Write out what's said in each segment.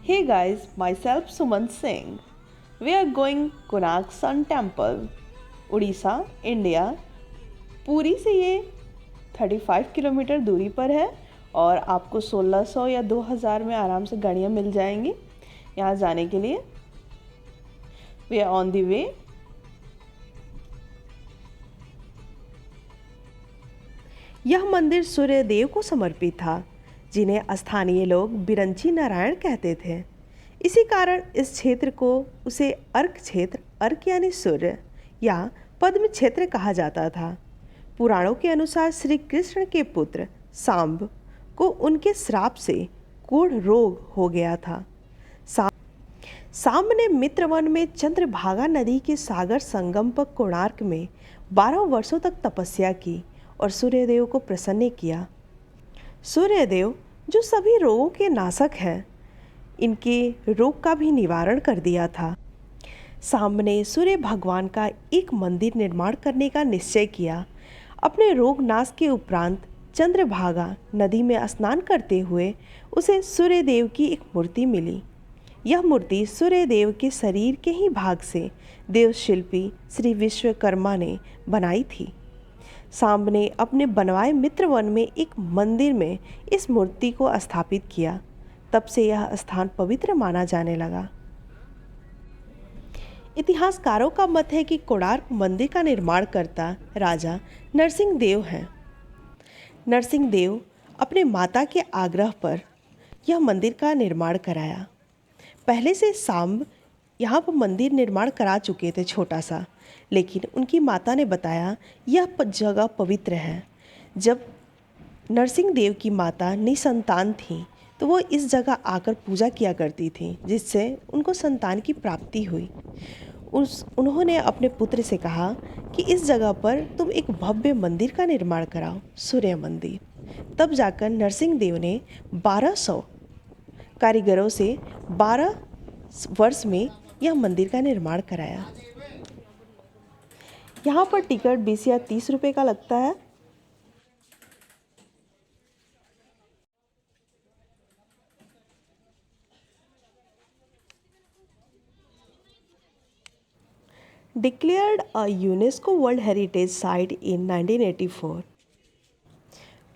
Hey guys, myself Suman Singh. We are going Konark Sun Temple, Orissa, India. पूरी से ये 35 kilometre दूरी पर है और आपको 1600 या 2000 में आराम से गाड़ियाँ मिल जाएंगी यहाँ जाने के लिए। We are on the way. यह मंदिर सूर्य देव को समर्पित था, जिन्हें स्थानीय लोग बिरंची नारायण कहते थे। इसी कारण इस क्षेत्र को उसे अर्क क्षेत्र, अर्क यानी सूर्य, या पद्म क्षेत्र कहा जाता था। पुराणों के अनुसार श्री कृष्ण के पुत्र सांब को उनके श्राप से कोढ़ रोग हो गया था। सांब ने मित्रवन में चंद्रभागा नदी के सागर संगम पर कोणार्क में 12 वर्षों तक तपस्या की और सूर्यदेव को प्रसन्न किया। सूर्यदेव, जो सभी रोगों के नाशक हैं, इनके रोग का भी निवारण कर दिया था। सांब ने सूर्य भगवान का एक मंदिर निर्माण करने का निश्चय किया। अपने रोग नाश के उपरांत चंद्रभागा नदी में स्नान करते हुए उसे सूर्यदेव की एक मूर्ति मिली। यह मूर्ति सूर्यदेव के शरीर के ही भाग से देवशिल्पी श्री विश्वकर्मा ने बनाई थी। सांब ने अपने बनवाए मित्रवन में एक मंदिर में इस मूर्ति को स्थापित किया। तब से यह स्थान पवित्र माना जाने लगा। इतिहासकारों का मत है कि कोणार्क मंदिर का निर्माण करता राजा नरसिंह देव हैं। नरसिंह देव अपने माता के आग्रह पर यह मंदिर का निर्माण कराया। पहले से सांब यहाँ पर मंदिर निर्माण करा चुके थे छोटा सा, लेकिन उनकी माता ने बताया यह जगह पवित्र है। जब नरसिंह देव की माता निसंतान थी तो वो इस जगह आकर पूजा किया करती थी, जिससे उनको संतान की प्राप्ति हुई। उन्होंने अपने पुत्र से कहा कि इस जगह पर तुम एक भव्य मंदिर का निर्माण कराओ, सूर्य मंदिर। तब जाकर नरसिंह देव ने 1200 कारीगरों से 12 वर्ष में यह मंदिर का निर्माण कराया। यहाँ पर टिकट 20 या 30 रुपये का लगता है। Declared a UNESCO World Heritage Site in 1984.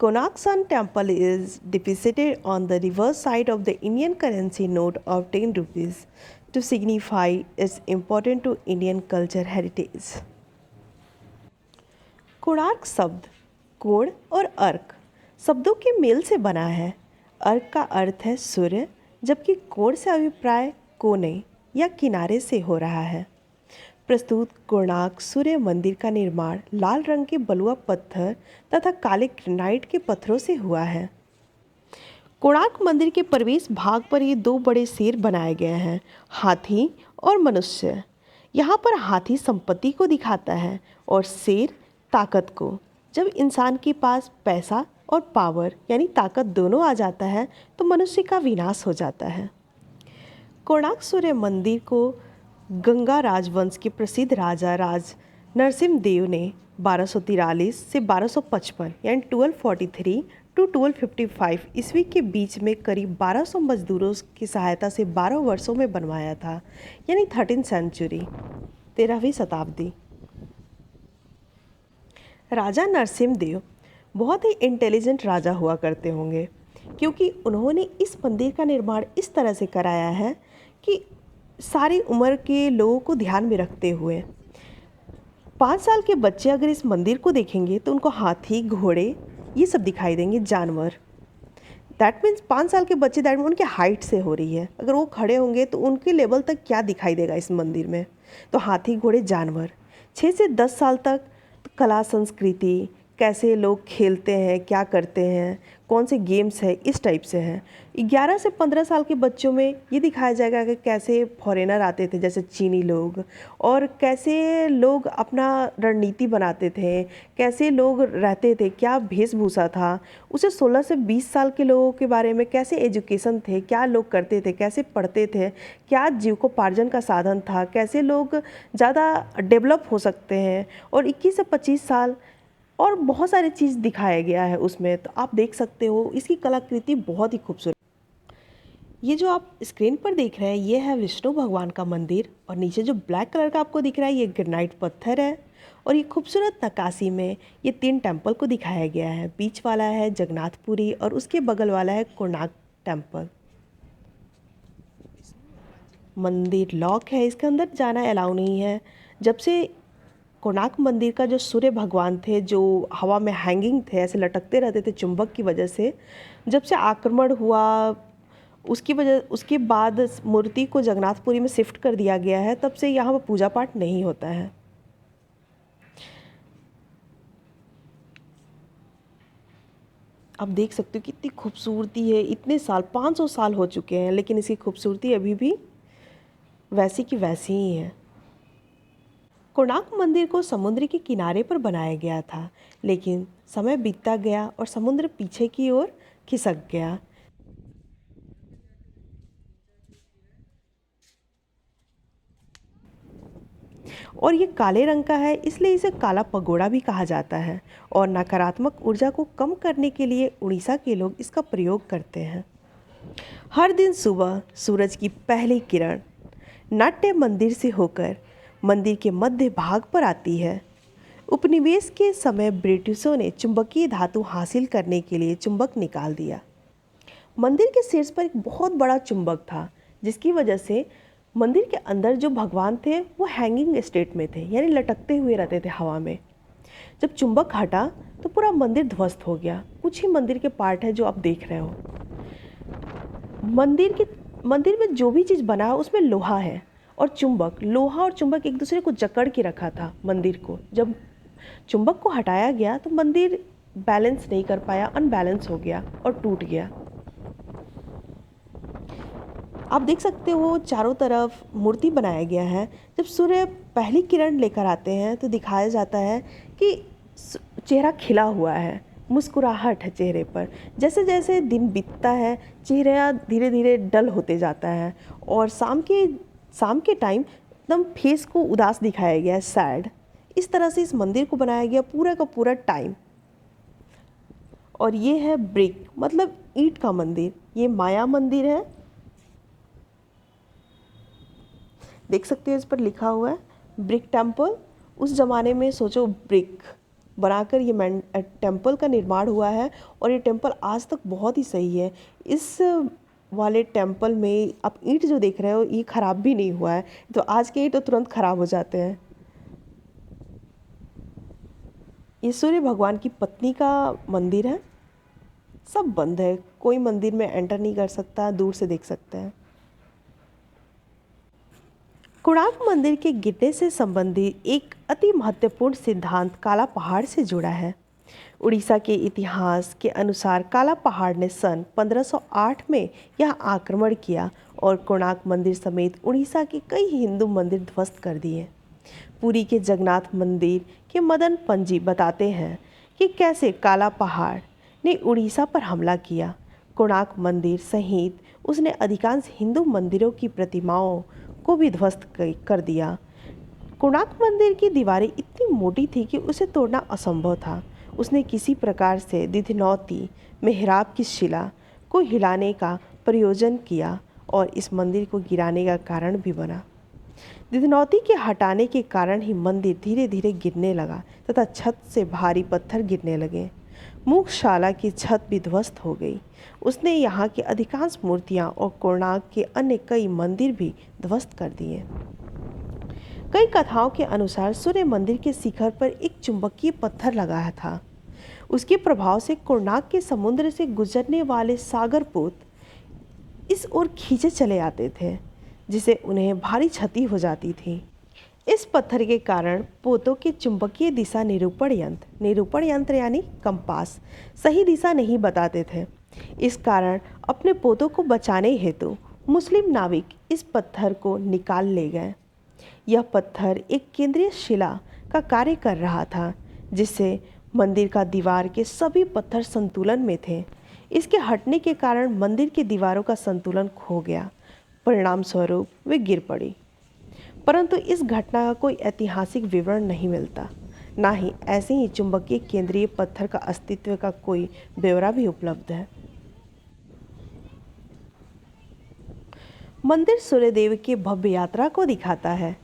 Konark Sun Temple is depicted on the reverse side of the Indian currency note of 10 rupees to signify its importance to Indian culture heritage. Konark शब्द कोण और अर्क शब्दों के mail से बना है। अर्क का अर्थ है सूर्य, जबकि कोण से अभिप्राय कोने या किनारे से हो रहा है। प्रस्तुत कोणार्क सूर्य मंदिर का निर्माण लाल रंग के बलुआ पत्थर तथा काले ग्रेनाइट के पत्थरों से हुआ है। कोणार्क मंदिर के प्रवेश भाग पर ये 2 बड़े शेर बनाए गए हैं, हाथी और मनुष्य। यहाँ पर हाथी संपत्ति को दिखाता है और शेर ताकत को। जब इंसान के पास पैसा और पावर यानी ताकत दोनों आ जाता है तो मनुष्य का विनाश हो जाता है। कोणार्क सूर्य मंदिर को गंगा राजवंश के प्रसिद्ध राजा राज नरसिम्ह देव ने 1243 से 1255 यानी 1243 टू 1255 ईस्वी के बीच में करीब 1200 मजदूरों की सहायता से 12 वर्षों में बनवाया था, यानी 13वीं सेंचुरी, 13वीं शताब्दी। राजा नरसिम्ह देव बहुत ही इंटेलिजेंट राजा हुआ करते होंगे, क्योंकि उन्होंने इस मंदिर का निर्माण इस तरह से कराया है कि सारी उम्र के लोगों को ध्यान में रखते हुए 5 साल के बच्चे अगर इस मंदिर को देखेंगे तो उनको हाथी, घोड़े ये सब दिखाई देंगे, जानवर। दैट मीन्स 5 साल के बच्चे, दैट मीन उनके हाइट से हो रही है। अगर वो खड़े होंगे तो उनके लेवल तक क्या दिखाई देगा इस मंदिर में, तो हाथी, घोड़े, जानवर। 6 से 10 साल तक कला संस्कृति, कैसे लोग खेलते हैं, क्या करते हैं, कौन से गेम्स है, इस टाइप से हैं। 11 से 15 साल के बच्चों में ये दिखाया जाएगा कि कैसे फॉरेनर आते थे, जैसे चीनी लोग, और कैसे लोग अपना रणनीति बनाते थे, कैसे लोग रहते थे, क्या वेशभूषा था। उसे 16 से 20 साल के लोगों के बारे में कैसे एजुकेशन थे, क्या लोग करते थे, कैसे पढ़ते थे, क्या जीविकोपार्जन का साधन था, कैसे लोग ज़्यादा डेवलप हो सकते हैं। और 21 से 25 साल और बहुत सारी चीज़ दिखाया गया है उसमें, तो आप देख सकते हो इसकी कलाकृति बहुत ही खूबसूरत। ये जो आप स्क्रीन पर देख रहे हैं ये है विष्णु भगवान का मंदिर और नीचे जो ब्लैक कलर का आपको दिख रहा है ये ग्रेनाइट पत्थर है और ये खूबसूरत नक्काशी में ये 3 टेम्पल को दिखाया गया है। बीच वाला है जगन्नाथपुरी और उसके बगल वाला है कोणार्क टेम्पल। मंदिर लॉक है, इसके अंदर जाना अलाउ नहीं है। जब से कोणार्क मंदिर का जो सूर्य भगवान थे जो हवा में हैंगिंग थे, ऐसे लटकते रहते थे चुंबक की वजह से, जब से आक्रमण हुआ उसके बाद मूर्ति को जगन्नाथपुरी में शिफ्ट कर दिया गया है, तब से यहाँ पर पूजा पाठ नहीं होता है। आप देख सकते हो कितनी खूबसूरती है। इतने साल 500 साल हो चुके हैं लेकिन इसकी खूबसूरती अभी भी वैसी की वैसी ही है। कोणार्क मंदिर को समुद्र के किनारे पर बनाया गया था लेकिन समय बीतता गया और समुद्र पीछे की ओर खिसक गया। और ये काले रंग का है इसलिए इसे काला पगोड़ा भी कहा जाता है और नकारात्मक ऊर्जा को कम करने के लिए उड़ीसा के लोग इसका प्रयोग करते हैं। हर दिन सुबह सूरज की पहली किरण नाट्य मंदिर से होकर मंदिर के मध्य भाग पर आती है। उपनिवेश के समय ब्रिटिशों ने चुंबकीय धातु हासिल करने के लिए चुंबक निकाल दिया। मंदिर के शीर्ष पर एक बहुत बड़ा चुंबक था जिसकी वजह से मंदिर के अंदर जो भगवान थे वो हैंगिंग स्टेट में थे, यानी लटकते हुए रहते थे हवा में। जब चुंबक हटा तो पूरा मंदिर ध्वस्त हो गया। कुछ ही मंदिर के पार्ट है जो आप देख रहे हो। मंदिर में जो भी चीज़ बना है उसमें लोहा है और लोहा और चुंबक एक दूसरे को जकड़ के रखा था मंदिर को। जब चुंबक को हटाया गया तो मंदिर बैलेंस नहीं कर पाया, अनबैलेंस हो गया और टूट गया। आप देख सकते हो चारों तरफ मूर्ति बनाया गया है। जब सूर्य पहली किरण लेकर आते हैं तो दिखाया जाता है कि चेहरा खिला हुआ है, मुस्कुराहट है चेहरे पर। जैसे जैसे दिन बीतता है चेहरा धीरे धीरे डल होते जाता है और शाम के टाइम एकदम फेस को उदास दिखाया गया है, सैड। इस तरह से इस मंदिर को बनाया गया पूरा का पूरा टाइम। और ये है ब्रिक मतलब ईंट का मंदिर। ये माया मंदिर है, देख सकते हो इस पर लिखा हुआ है ब्रिक टेम्पल। उस ज़माने में सोचो ब्रिक बनाकर ये टेम्पल का निर्माण हुआ है और ये टेम्पल आज तक बहुत ही सही है। इस वाले टेम्पल में आप ईंट जो देख रहे हो ये ख़राब भी नहीं हुआ है, तो आज के ईंट तो तुरंत ख़राब हो जाते हैं। ये सूर्य भगवान की पत्नी का मंदिर है। सब बंद है, कोई मंदिर में एंटर नहीं कर सकता, दूर से देख सकते हैं। कोणार्क मंदिर के गिरने से संबंधित एक अति महत्वपूर्ण सिद्धांत काला पहाड़ से जुड़ा है। उड़ीसा के इतिहास के अनुसार काला पहाड़ ने सन 1508 में यह आक्रमण किया और कोणार्क मंदिर समेत उड़ीसा के कई हिंदू मंदिर ध्वस्त कर दिए। पुरी के जगन्नाथ मंदिर के मदन पंजी बताते हैं कि कैसे काला पहाड़ ने उड़ीसा पर हमला किया। कोणार्क मंदिर सहित उसने अधिकांश हिंदू मंदिरों की प्रतिमाओं को भी ध्वस्त कर दिया। कोणार्क मंदिर की दीवारें इतनी मोटी थी कि उसे तोड़ना असंभव था। उसने किसी प्रकार से दिधनौती मेहराब की शिला को हिलाने का प्रयोजन किया और इस मंदिर को गिराने का कारण भी बना। दिधनौती के हटाने के कारण ही मंदिर धीरे धीरे गिरने लगा तथा छत से भारी पत्थर गिरने लगे। मुख्यशाला की छत भी ध्वस्त हो गई। उसने यहाँ की अधिकांश मूर्तियाँ और कोणार्क के अन्य कई मंदिर भी ध्वस्त कर दिए। कई कथाओं के अनुसार सूर्य मंदिर के शिखर पर एक चुंबकीय पत्थर लगाया था। उसके प्रभाव से कोणार्क के समुद्र से गुजरने वाले सागरपोत इस ओर खींचे चले आते थे, जिससे उन्हें भारी क्षति हो जाती थी। इस पत्थर के कारण पोतों के चुंबकीय दिशा निरूपण यंत्र यानी कंपास सही दिशा नहीं बताते थे। इस कारण अपने पोतों को बचाने हेतु मुस्लिम नाविक इस पत्थर को निकाल ले गए। यह पत्थर एक केंद्रीय शिला का कार्य कर रहा था, जिससे मंदिर का दीवार के सभी पत्थर संतुलन में थे। इसके हटने के कारण मंदिर की दीवारों का संतुलन खो गया। परिणाम स्वरूप वे गिर पड़ी। परंतु इस घटना का कोई ऐतिहासिक विवरण नहीं मिलता, ना ही ऐसे ही चुंबकीय केंद्रीय पत्थर का अस्तित्व का कोई ब्यौरा भी उपलब्ध है। मंदिर सूर्यदेव की भव्य यात्रा को दिखाता है।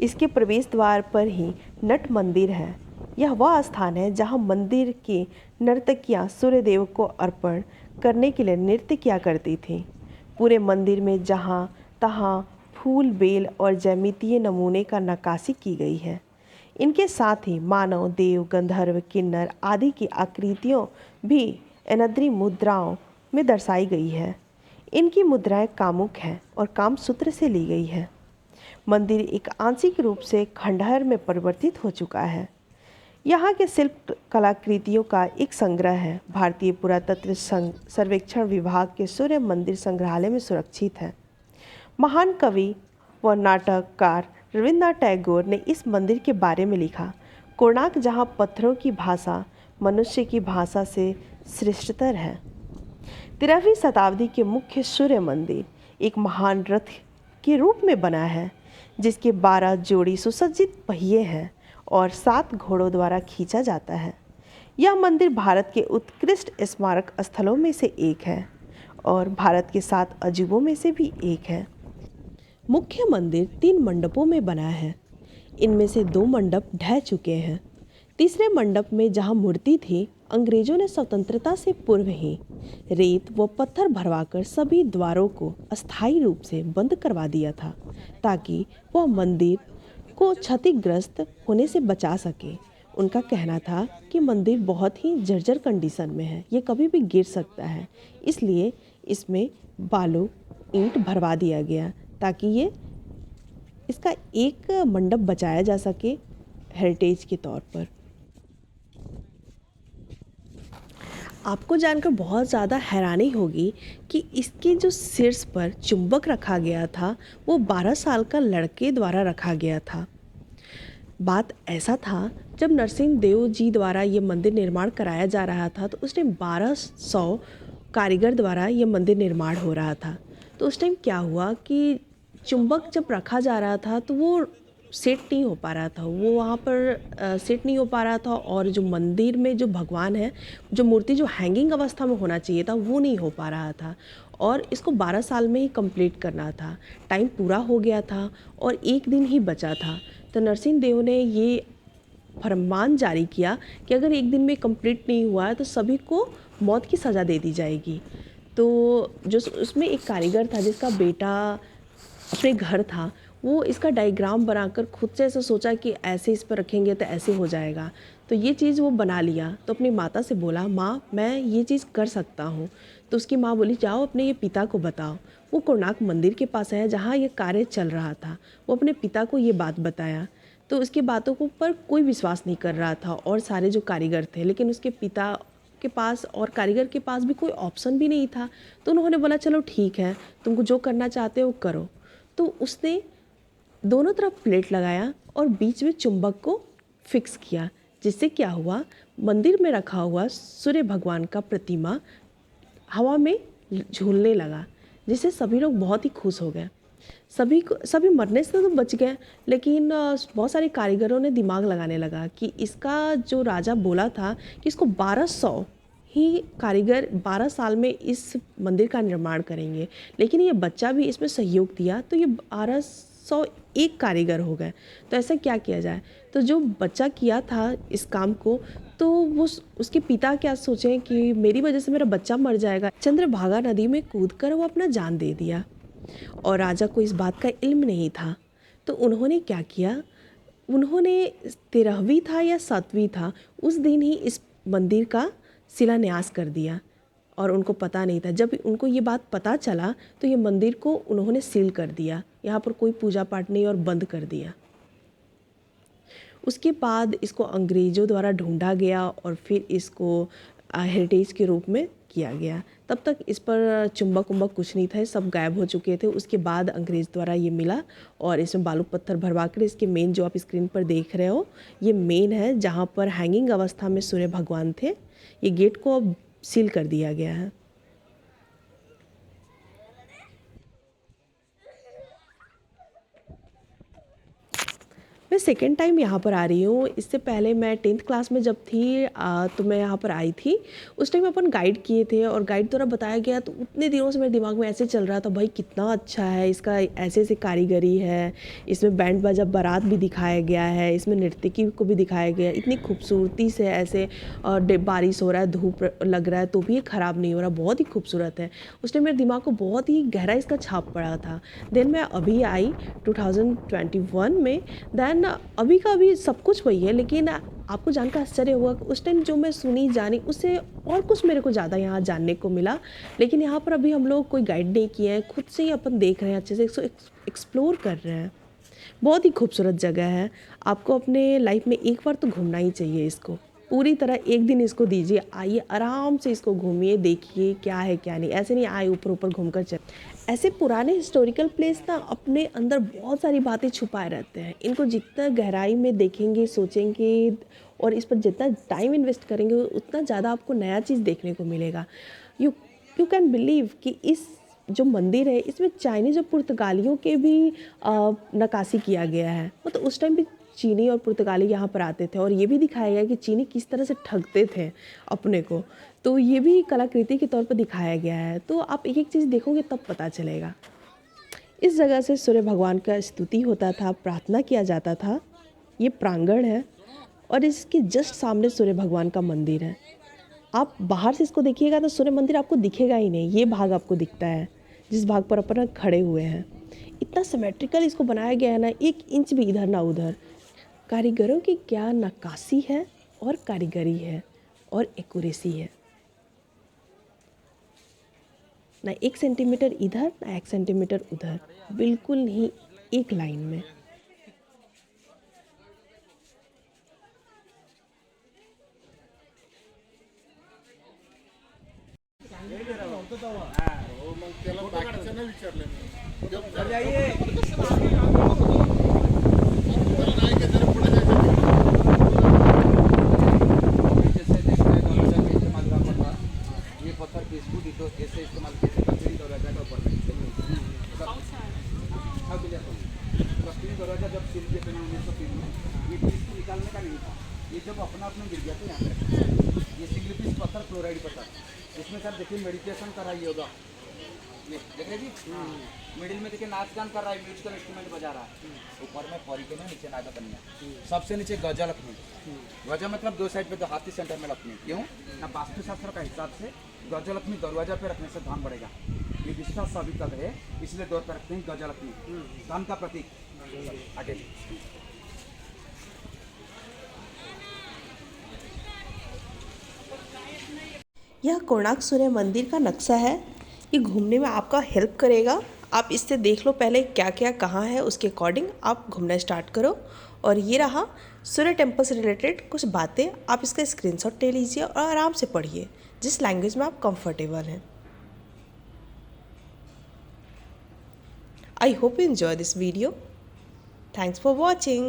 इसके प्रवेश द्वार पर ही नट मंदिर है। यह वह स्थान है जहाँ मंदिर की नर्तकियाँ सूर्यदेव को अर्पण करने के लिए नृत्य किया करती थीं। पूरे मंदिर में जहाँ तहाँ फूल, बेल और ज्यामितीय नमूने का नक्काशी की गई है। इनके साथ ही मानव, देव, गंधर्व, किन्नर आदि की आकृतियों भी एनद्री मुद्राओं में दर्शाई गई है। इनकी मुद्राएं कामुक हैं और कामसूत्र से ली गई है। मंदिर एक आंशिक रूप से खंडहर में परिवर्तित हो चुका है। यहाँ के शिल्प कलाकृतियों का एक संग्रह है। भारतीय पुरातत्व सर्वेक्षण विभाग के सूर्य मंदिर संग्रहालय में सुरक्षित है। महान कवि व नाटककार रविन्द्रनाथ टैगोर ने इस मंदिर के बारे में लिखा, कोणार्क जहाँ पत्थरों की भाषा मनुष्य की भाषा से श्रेष्ठतर है। 13वीं शताब्दी के मुख्य सूर्य मंदिर एक महान रथ के रूप में बना है, जिसके 12 जोड़ी सुसज्जित पहिए हैं और 7 घोड़ों द्वारा खींचा जाता है। यह मंदिर भारत के उत्कृष्ट स्मारक स्थलों में से एक है और भारत के 7 अजूबों में से भी एक है। मुख्य मंदिर 3 मंडपों में बना है। इनमें से 2 मंडप ढह चुके हैं। तीसरे मंडप में जहां मूर्ति थी, अंग्रेजों ने स्वतंत्रता से पूर्व ही रेत व पत्थर भरवाकर सभी द्वारों को अस्थायी रूप से बंद करवा दिया था, ताकि वह मंदिर को क्षतिग्रस्त होने से बचा सके। उनका कहना था कि मंदिर बहुत ही जर्जर कंडीशन में है, ये कभी भी गिर सकता है, इसलिए इसमें बालू ईंट भरवा दिया गया ताकि इसका एक मंडप बचाया जा सके हेरिटेज के तौर पर। आपको जानकर बहुत ज़्यादा हैरानी होगी कि इसके जो शीर्ष पर चुंबक रखा गया था वो 12 साल का लड़के द्वारा रखा गया था। बात ऐसा था, जब नरसिंह देव जी द्वारा ये मंदिर निर्माण कराया जा रहा था तो उस टाइम 1200 कारीगर द्वारा ये मंदिर निर्माण हो रहा था। तो उस टाइम क्या हुआ कि चुंबक जब रखा जा रहा था तो वो सेट नहीं हो पा रहा था, वो वहाँ पर सेट नहीं हो पा रहा था और जो मंदिर में जो भगवान है, जो मूर्ति जो हैंगिंग अवस्था में होना चाहिए था वो नहीं हो पा रहा था और इसको 12 साल में ही कंप्लीट करना था। टाइम पूरा हो गया था और एक दिन ही बचा था। तो नरसिंह देव ने ये फरमान जारी किया कि अगर एक दिन में कंप्लीट नहीं हुआ है तो सभी को मौत की सज़ा दे दी जाएगी। तो जो उसमें एक कारीगर था जिसका बेटा अपने घर था, वो इसका डायग्राम बनाकर खुद से ऐसा सोचा कि ऐसे इस पर रखेंगे तो ऐसे हो जाएगा। तो ये चीज़ वो बना लिया। तो अपनी माता से बोला, माँ मैं ये चीज़ कर सकता हूँ। तो उसकी माँ बोली, जाओ अपने ये पिता को बताओ। वो कोणार्क मंदिर के पास है जहाँ ये कार्य चल रहा था। वो अपने पिता को ये बात बताया तो उसकी बातों को पर कोई विश्वास नहीं कर रहा था और सारे जो कारीगर थे, लेकिन उसके पिता के पास और कारीगर के पास भी कोई ऑप्शन भी नहीं था। तो उन्होंने बोला, चलो ठीक है, तुमको जो करना चाहते हो करो। तो उसने दोनों तरफ प्लेट लगाया और बीच में चुंबक को फिक्स किया, जिससे क्या हुआ, मंदिर में रखा हुआ सूर्य भगवान का प्रतिमा हवा में झूलने लगा, जिससे सभी लोग बहुत ही खुश हो गए। सभी मरने से तो बच गए, लेकिन बहुत सारे कारीगरों ने दिमाग लगाने लगा कि इसका जो राजा बोला था कि इसको 1200 ही कारीगर 12 साल में इस मंदिर का निर्माण करेंगे, लेकिन ये बच्चा भी इसमें सहयोग दिया तो ये 1201 कारीगर हो गए। तो ऐसा क्या किया जाए? तो जो बच्चा किया था इस काम को, तो वो उसके पिता क्या सोचें कि मेरी वजह से मेरा बच्चा मर जाएगा। चंद्रभागा नदी में कूदकर वो अपना जान दे दिया और राजा को इस बात का इल्म नहीं था। तो उन्होंने क्या किया, उन्होंने 13वीं था या 7वीं था उस दिन ही इस मंदिर का शिलान्यास कर दिया और उनको पता नहीं था। जब उनको ये बात पता चला तो ये मंदिर को उन्होंने सील कर दिया, यहाँ पर कोई पूजा पाठ नहीं और बंद कर दिया। उसके बाद इसको अंग्रेज़ों द्वारा ढूंढा गया और फिर इसको हेरिटेज के रूप में किया गया। तब तक इस पर चुंबक उम्बक कुछ नहीं था, सब गायब हो चुके थे। उसके बाद अंग्रेज़ द्वारा ये मिला और इसमें बालू पत्थर भरवा कर इसके मेन जो आप स्क्रीन पर देख रहे हो, ये मेन है जहाँ पर हैंगिंग अवस्था में सूर्य भगवान थे। ये गेट को अब सील कर दिया गया है। मैं सेकेंड टाइम यहाँ पर आ रही हूँ। इससे पहले मैं 10th क्लास में जब थी तो मैं यहाँ पर आई थी। उस टाइम अपन गाइड किए थे और गाइड द्वारा बताया गया, तो उतने दिनों से मेरे दिमाग में ऐसे चल रहा था, भाई कितना अच्छा है, इसका ऐसे ऐसे कारीगरी है, इसमें बैंड बाजा बारात भी दिखाया गया है, इसमें नर्तकी को भी दिखाया गया है, इतनी खूबसूरती से ऐसे बारिश हो रहा है, धूप लग रहा है तो भी ये ख़राब नहीं हो रहा, बहुत ही खूबसूरत है। उस टाइम मेरे दिमाग को बहुत ही गहरा इसका छाप पड़ा था। देन मैं अभी आई 2021 में। देन अभी का अभी सब कुछ वही है, लेकिन आपको जानकर आश्चर्य हुआ कि उस टाइम जो मैं सुनी जानी उससे और कुछ मेरे को ज़्यादा यहाँ जानने को मिला। लेकिन यहाँ पर अभी हम लोग कोई गाइड नहीं किए हैं, खुद से ही अपन देख रहे हैं, अच्छे से इसको एक्सप्लोर कर रहे हैं। बहुत ही खूबसूरत जगह है, आपको अपने लाइफ में एक बार तो घूमना ही चाहिए इसको। पूरी तरह एक दिन इसको दीजिए, आइए आराम से इसको घूमिए, देखिए क्या है क्या नहीं। ऐसे नहीं आए ऊपर ऊपर घूम कर चल। ऐसे पुराने हिस्टोरिकल प्लेस ना अपने अंदर बहुत सारी बातें छुपाए रहते हैं। इनको जितना गहराई में देखेंगे, सोचेंगे और इस पर जितना टाइम इन्वेस्ट करेंगे, उतना ज़्यादा आपको नया चीज़ देखने को मिलेगा। यू यू कैन बिलीव कि इस जो मंदिर है इसमें चाइनीज़ और पुर्तगालियों के भी नक्काशी किया गया है। मतलब उस टाइम भी चीनी और पुर्तगाली यहाँ पर आते थे और ये भी दिखाया गया कि चीनी किस तरह से ठगते थे अपने को, तो ये भी कलाकृति के तौर पर दिखाया गया है। तो आप एक एक चीज़ देखोगे तब पता चलेगा। इस जगह से सूर्य भगवान का स्तुति होता था, प्रार्थना किया जाता था। ये प्रांगण है और इसके जस्ट सामने सूर्य भगवान का मंदिर है। आप बाहर से इसको देखिएगा तो सूर्य मंदिर आपको दिखेगा ही नहीं, ये भाग आपको दिखता है जिस भाग पर अपन खड़े हुए हैं। इतना सिमेट्रिकल इसको बनाया गया है ना, 1 इंच भी इधर ना उधर। कारीगरों की क्या नक्काशी है और कारीगरी है और एक्यूरेसी है। ना 1 सेंटीमीटर इधर ना 1 सेंटीमीटर उधर, बिल्कुल नहीं एक लाइन में। दरवाजा जब सील किया था 1903 में, ये पीस निकालने का नहीं था, ये जब अपना अपना गिर गया था यहाँ पे। ये सिंगल पीस पत्थर, क्लोराइड पत्थर, इसमें सर देखिए मेडिटेशन कर रहा है, योगा ये देख रहे जी। मिडिल में देखिए नाच गान कर रहा है, म्यूजिकल इंस्ट्रूमेंट बजा रहा है। ऊपर में फौरी के ना, नीचे नागा कन्या, सबसे नीचे गजा लक्ष्मी। गजा मतलब 2 साइड पे, 2 हाथी सेंटर में लक्ष्मी। क्यों ना, वास्तुशास्त्र का हिसाब से गजा लक्ष्मी दरवाजा पे रखने से धन बढ़ेगा। ये विश्वास सभी तक है, इसलिए दौर पर रखते हैं गजा लक्ष्मी, धन का प्रतीक। आगे यह कोणार्क सूर्य मंदिर का नक्शा है। ये घूमने में आपका हेल्प करेगा। आप इससे देख लो पहले क्या क्या कहाँ है, उसके अकॉर्डिंग आप घूमना स्टार्ट करो। और ये रहा सूर्य टेम्पल से रिलेटेड कुछ बातें, आप इसका स्क्रीनशॉट ले लीजिए और आराम से पढ़िए जिस लैंग्वेज में आप कंफर्टेबल हैं। I hope you enjoy this video. Thanks for watching.